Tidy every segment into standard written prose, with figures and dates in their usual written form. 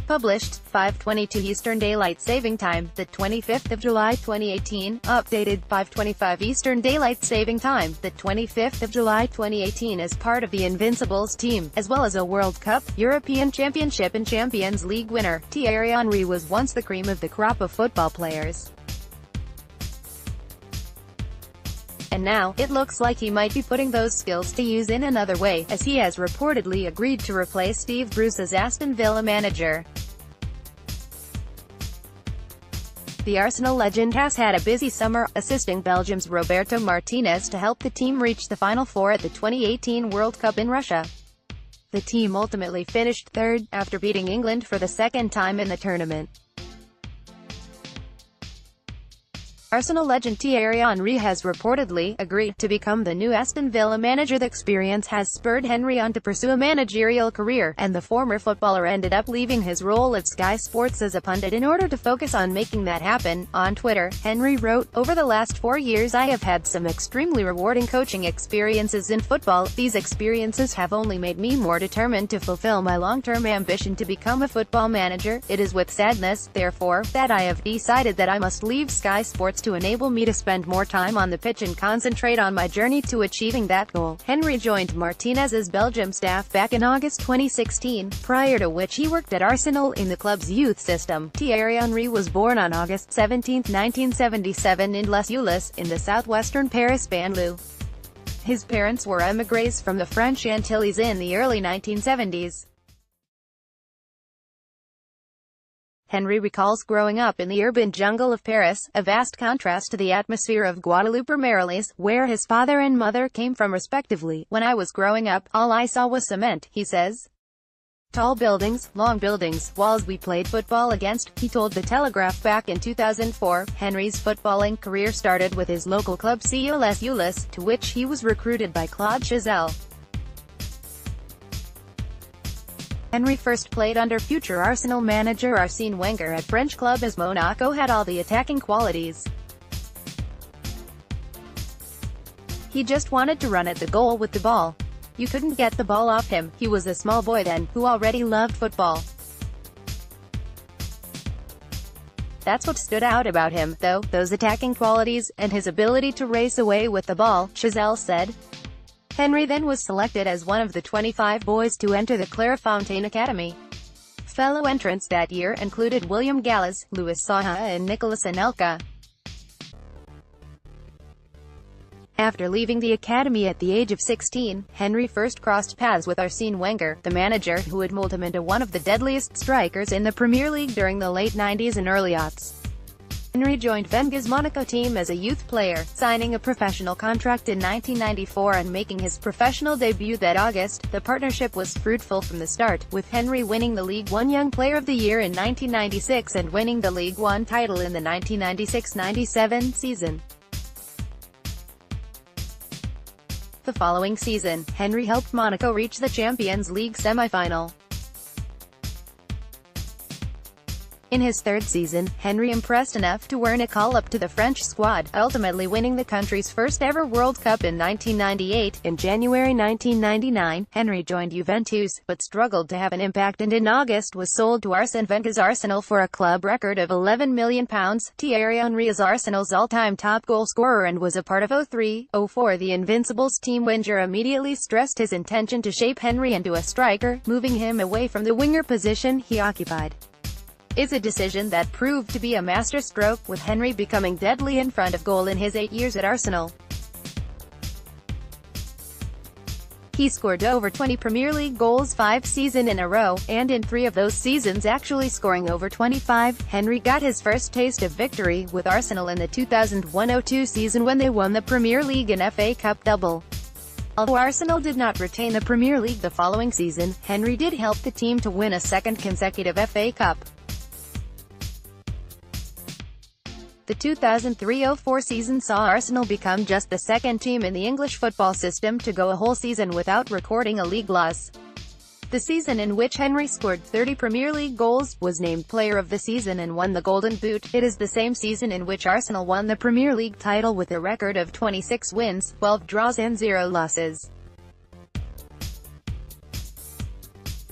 Published, 5:22 Eastern Daylight Saving Time, the 25th of July 2018. Updated, 5:25 Eastern Daylight Saving Time, the 25th of July 2018. As part of the Invincibles team, as well as a World Cup, European Championship and Champions League winner, Thierry Henry was once the cream of the crop of football players. And now, it looks like he might be putting those skills to use in another way, as he has reportedly agreed to replace Steve Bruce as Aston Villa manager. The Arsenal legend has had a busy summer, assisting Belgium's Roberto Martinez to help the team reach the Final Four at the 2018 World Cup in Russia. The team ultimately finished third, after beating England for the second time in the tournament. Arsenal legend Thierry Henry has reportedly agreed to become the new Aston Villa manager. The experience has spurred Henry on to pursue a managerial career, and the former footballer ended up leaving his role at Sky Sports as a pundit in order to focus on making that happen. On Twitter, Henry wrote, "Over the last 4 years I have had some extremely rewarding coaching experiences in football. These experiences have only made me more determined to fulfill my long-term ambition to become a football manager. It is with sadness, therefore, that I have decided that I must leave Sky Sports to enable me to spend more time on the pitch and concentrate on my journey to achieving that goal." Henry joined Martinez's Belgium staff back in August 2016, prior to which he worked at Arsenal in the club's youth system. Thierry Henry was born on August 17, 1977 in Les Ulis, in the southwestern Paris banlieue. His parents were émigrés from the French Antilles in the early 1970s. Henry recalls growing up in the urban jungle of Paris, a vast contrast to the atmosphere of Guadeloupe or Marilis, where his father and mother came from respectively. "When I was growing up, all I saw was cement," he says. "Tall buildings, long buildings, walls we played football against," he told The Telegraph back in 2004. Henry's footballing career started with his local club CO Les Ulis, to which he was recruited by Claude Chazelle. Henry first played under future Arsenal manager Arsene Wenger at French club as Monaco had all the attacking qualities. He just wanted to run at the goal with the ball. You couldn't get the ball off him. He was a small boy then, who already loved football. That's what stood out about him, though, those attacking qualities, and his ability to race away with the ball," Chazelle said. Henry then was selected as one of the 25 boys to enter the Clairefontaine Academy. Fellow entrants that year included William Gallas, Louis Saha and Nicolas Anelka. After leaving the academy at the age of 16, Henry first crossed paths with Arsene Wenger, the manager who had molded him into one of the deadliest strikers in the Premier League during the late 90s and early aughts. Henry joined Wenger's Monaco team as a youth player, signing a professional contract in 1994 and making his professional debut that August. The partnership was fruitful from the start, with Henry winning the League One Young Player of the Year in 1996 and winning the League One title in the 1996-97 season. The following season, Henry helped Monaco reach the Champions League semi-final. In his third season, Henry impressed enough to earn a call-up to the French squad, ultimately winning the country's first-ever World Cup in 1998. In January 1999, Henry joined Juventus, but struggled to have an impact and in August was sold to Arsene Wenger's Arsenal for a club record of £11 million. Thierry Henry is Arsenal's all-time top goal scorer and was a part of 03-04 the Invincibles team. Wenger immediately stressed his intention to shape Henry into a striker, moving him away from the winger position he occupied. It's a decision that proved to be a masterstroke, with Henry becoming deadly in front of goal in his 8 years at Arsenal. He scored over 20 Premier League goals 5 seasons in a row, and in 3 of those seasons actually scoring over 25. Henry got his first taste of victory with Arsenal in the 2001-02 season when they won the Premier League and FA Cup double. Although Arsenal did not retain the Premier League the following season, Henry did help the team to win a second consecutive FA Cup. The 2003-04 season saw Arsenal become just the second team in the English football system to go a whole season without recording a league loss. The season in which Henry scored 30 Premier League goals, was named Player of the Season and won the Golden Boot. It is the same season in which Arsenal won the Premier League title with a record of 26 wins, 12 draws and 0 losses.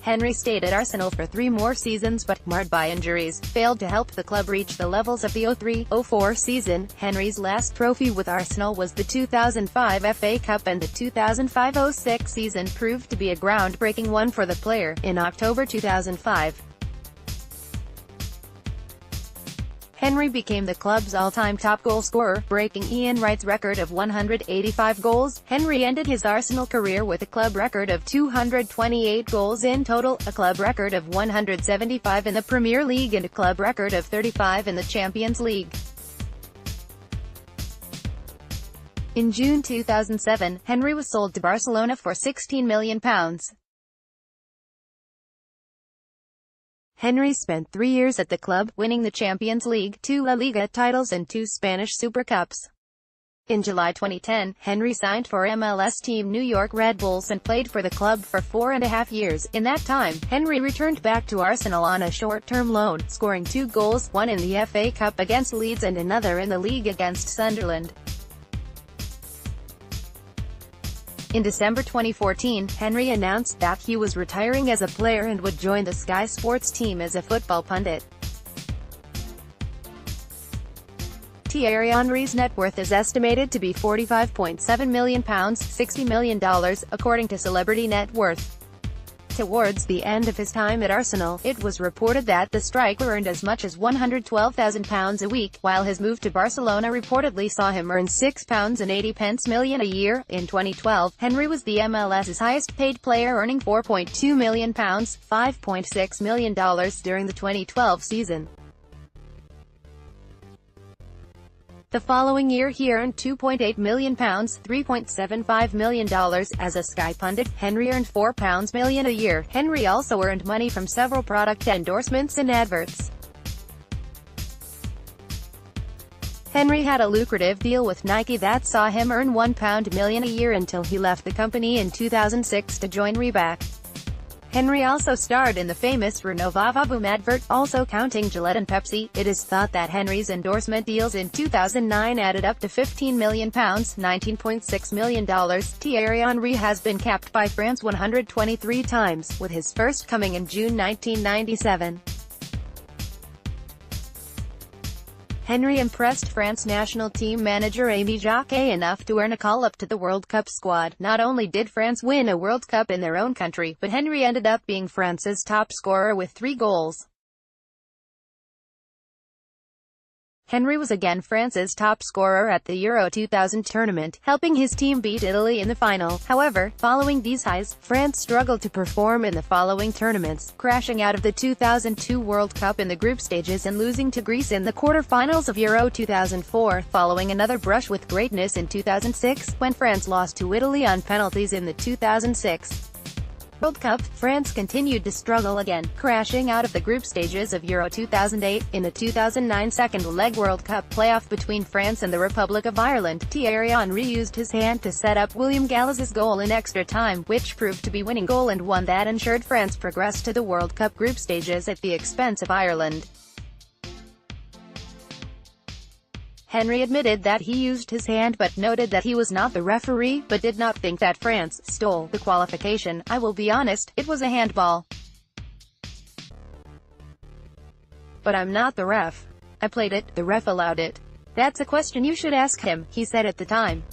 Henry stayed at Arsenal for 3 more seasons but, marred by injuries, failed to help the club reach the levels of the 03-04 season. Henry's last trophy with Arsenal was the 2005 FA Cup, and the 2005-06 season proved to be a groundbreaking one for the player. In October 2005, Henry became the club's all-time top goal scorer, breaking Ian Wright's record of 185 goals. Henry ended his Arsenal career with a club record of 228 goals in total, a club record of 175 in the Premier League and a club record of 35 in the Champions League. In June 2007, Henry was sold to Barcelona for £16 million. Henry spent 3 years at the club, winning the Champions League, 2 La Liga titles and 2 Spanish Super Cups. In July 2010, Henry signed for MLS team New York Red Bulls and played for the club for 4.5 years. In that time, Henry returned back to Arsenal on a short-term loan, scoring 2 goals, one in the FA Cup against Leeds and another in the league against Sunderland. In December 2014, Henry announced that he was retiring as a player and would join the Sky Sports team as a football pundit. Thierry Henry's net worth is estimated to be £45.7 million, $60 million, according to Celebrity Net Worth. Towards the end of his time at Arsenal, it was reported that the striker earned as much as £112,000 a week, while his move to Barcelona reportedly saw him earn £6.80 million a year. In 2012, Henry was the MLS's highest-paid player, earning £4.2 million, $5.6 million, during the 2012 season. The following year he earned £2.8 million, $3.75 million, as a Sky pundit. Henry earned £4 million a year. Henry also earned money from several product endorsements and adverts. Henry had a lucrative deal with Nike that saw him earn £1 million a year until he left the company in 2006 to join Reebok. Henry also starred in the famous Renault Vavaboom advert, also counting Gillette and Pepsi. It is thought that Henry's endorsement deals in 2009 added up to £15 million, $19.6 million. Thierry Henry has been capped by France 123 times, with his first coming in June 1997. Henry impressed France national team manager Amy Jacquet enough to earn a call-up to the World Cup squad. Not only did France win a World Cup in their own country, but Henry ended up being France's top scorer with 3 goals. Henry was again France's top scorer at the Euro 2000 tournament, helping his team beat Italy in the final. However, following these highs, France struggled to perform in the following tournaments, crashing out of the 2002 World Cup in the group stages and losing to Greece in the quarter-finals of Euro 2004, following another brush with greatness in 2006, when France lost to Italy on penalties in the 2006 World Cup. France continued to struggle again, crashing out of the group stages of Euro 2008. In the 2009 second-leg World Cup playoff between France and the Republic of Ireland, Thierry Henry used his hand to set up William Gallas's goal in extra time, which proved to be winning goal and one that ensured France progressed to the World Cup group stages at the expense of Ireland. Henry admitted that he used his hand but noted that he was not the referee, but did not think that France stole the qualification. "I will be honest, it was a handball. But I'm not the ref. I played it, the ref allowed it. That's a question you should ask him," he said at the time.